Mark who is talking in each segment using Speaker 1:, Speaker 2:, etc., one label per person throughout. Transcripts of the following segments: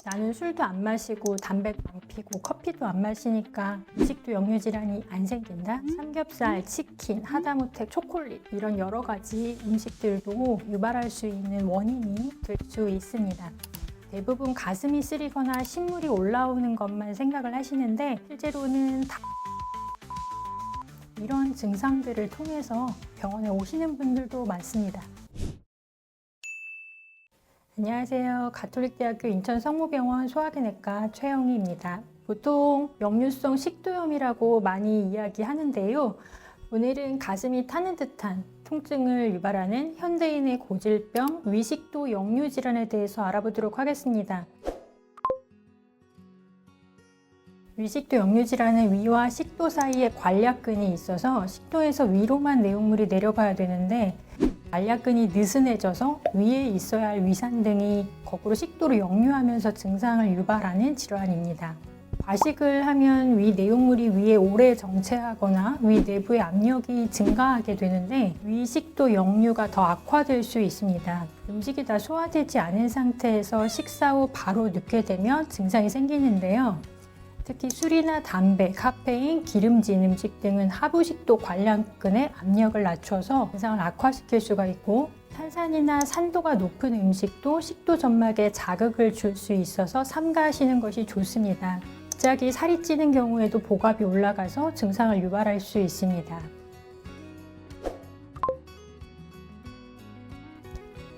Speaker 1: 나는 술도 안 마시고 담배도 안 피고 커피도 안 마시니까 음식도 역류질환이 안 생긴다? 삼겹살, 치킨, 하다못해 초콜릿 이런 여러 가지 음식들도 유발할 수 있는 원인이 될 수 있습니다. 대부분 가슴이 쓰리거나 신물이 올라오는 것만 생각을 하시는데 실제로는 이런 증상들을 통해서 병원에 오시는 분들도 많습니다. 안녕하세요. 가톨릭대학교 인천성모병원 소화기내과 최영희입니다. 보통 역류성 식도염이라고 많이 이야기하는데요. 오늘은 가슴이 타는 듯한 통증을 유발하는 현대인의 고질병 위식도 역류질환에 대해서 알아보도록 하겠습니다. 위식도 역류질환은 위와 식도 사이에 관략근이 있어서 식도에서 위로만 내용물이 내려가야 되는데 관략근이 느슨해져서 위에 있어야 할 위산 등이 거꾸로 식도로 역류하면서 증상을 유발하는 질환입니다. 과식을 하면 위 내용물이 위에 오래 정체하거나 위 내부의 압력이 증가하게 되는데 위식도 역류가 더 악화될 수 있습니다. 음식이 다 소화되지 않은 상태에서 식사 후 바로 눕게 되면 증상이 생기는데요. 특히 술이나 담배, 카페인, 기름진 음식 등은 하부식도 관략근의 압력을 낮춰서 증상을 악화시킬 수가 있고 탄산이나 산도가 높은 음식도 식도 점막에 자극을 줄 수 있어서 삼가하시는 것이 좋습니다. 갑자기 살이 찌는 경우에도 복압이 올라가서 증상을 유발할 수 있습니다.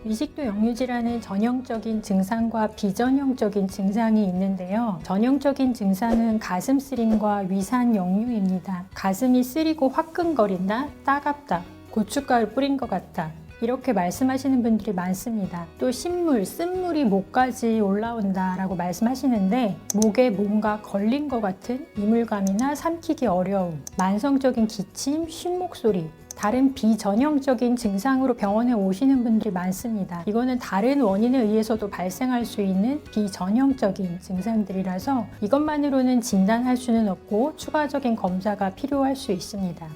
Speaker 1: 위식도 역류질환은 전형적인 증상과 비전형적인 증상이 있는데요. 전형적인 증상은 가슴 쓰림과 위산 역류입니다. 가슴이 쓰리고 화끈거린다, 따갑다, 고춧가루 뿌린 것 같다. 이렇게 말씀하시는 분들이 많습니다. 또 신물, 쓴물이 목까지 올라온다 라고 말씀하시는데 목에 뭔가 걸린 것 같은 이물감이나 삼키기 어려움, 만성적인 기침, 쉰 목소리, 다른 비전형적인 증상으로 병원에 오시는 분들이 많습니다. 이거는 다른 원인에 의해서도 발생할 수 있는 비전형적인 증상들이라서 이것만으로는 진단할 수는 없고 추가적인 검사가 필요할 수 있습니다.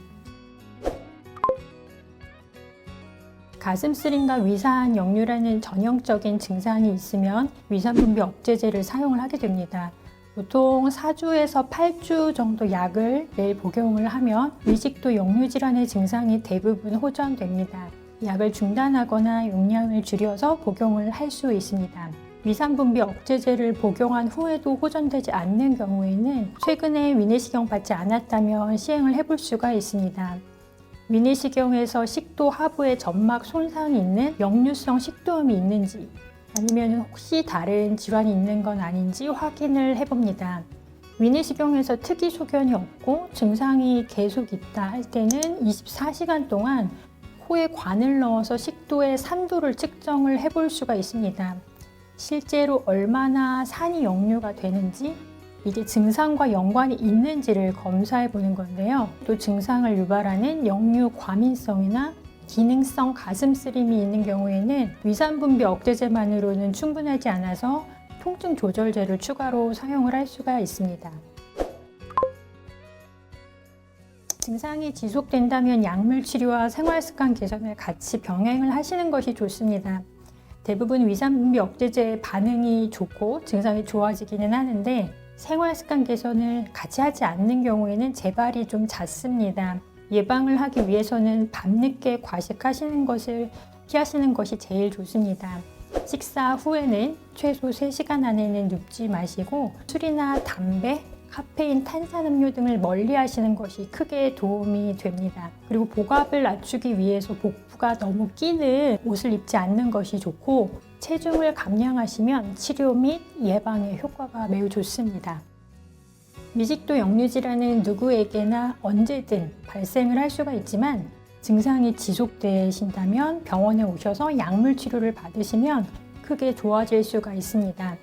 Speaker 1: 가슴 쓰림과 위산 역류라는 전형적인 증상이 있으면 위산 분비 억제제를 사용을 하게 됩니다. 보통 4주에서 8주 정도 약을 매일 복용을 하면 위식도 역류질환의 증상이 대부분 호전됩니다. 약을 중단하거나 용량을 줄여서 복용을 할 수 있습니다. 위산분비 억제제를 복용한 후에도 호전되지 않는 경우에는 최근에 위내시경 받지 않았다면 시행을 해볼 수가 있습니다. 위내시경에서 식도 하부에 점막 손상이 있는 역류성 식도염이 있는지 아니면 혹시 다른 질환이 있는 건 아닌지 확인을 해봅니다. 위내시경에서 특이 소견이 없고 증상이 계속 있다 할 때는 24시간 동안 코에 관을 넣어서 식도의 산도를 측정을 해볼 수가 있습니다. 실제로 얼마나 산이 역류가 되는지 이게 증상과 연관이 있는지를 검사해 보는 건데요. 또 증상을 유발하는 역류 과민성이나 기능성 가슴 쓰림이 있는 경우에는 위산분비 억제제만으로는 충분하지 않아서 통증 조절제를 추가로 사용을 할 수가 있습니다. 증상이 지속된다면 약물 치료와 생활습관 개선을 같이 병행을 하시는 것이 좋습니다. 대부분 위산분비 억제제의 반응이 좋고 증상이 좋아지기는 하는데 생활습관 개선을 같이 하지 않는 경우에는 재발이 좀 잦습니다. 예방을 하기 위해서는 밤늦게 과식하시는 것을 피하시는 것이 제일 좋습니다. 식사 후에는 최소 3시간 안에는 눕지 마시고 술이나 담배, 카페인, 탄산음료 등을 멀리 하시는 것이 크게 도움이 됩니다. 그리고 복압을 낮추기 위해서 복부가 너무 끼는 옷을 입지 않는 것이 좋고 체중을 감량하시면 치료 및 예방에 효과가 매우 좋습니다. 위식도 역류질환은 누구에게나 언제든 발생을 할 수가 있지만 증상이 지속되신다면 병원에 오셔서 약물 치료를 받으시면 크게 좋아질 수가 있습니다.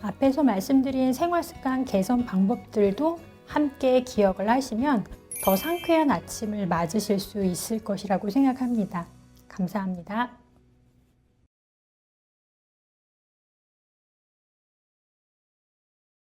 Speaker 1: 앞에서 말씀드린 생활습관 개선 방법들도 함께 기억을 하시면 더 상쾌한 아침을 맞으실 수 있을 것이라고 생각합니다. 감사합니다.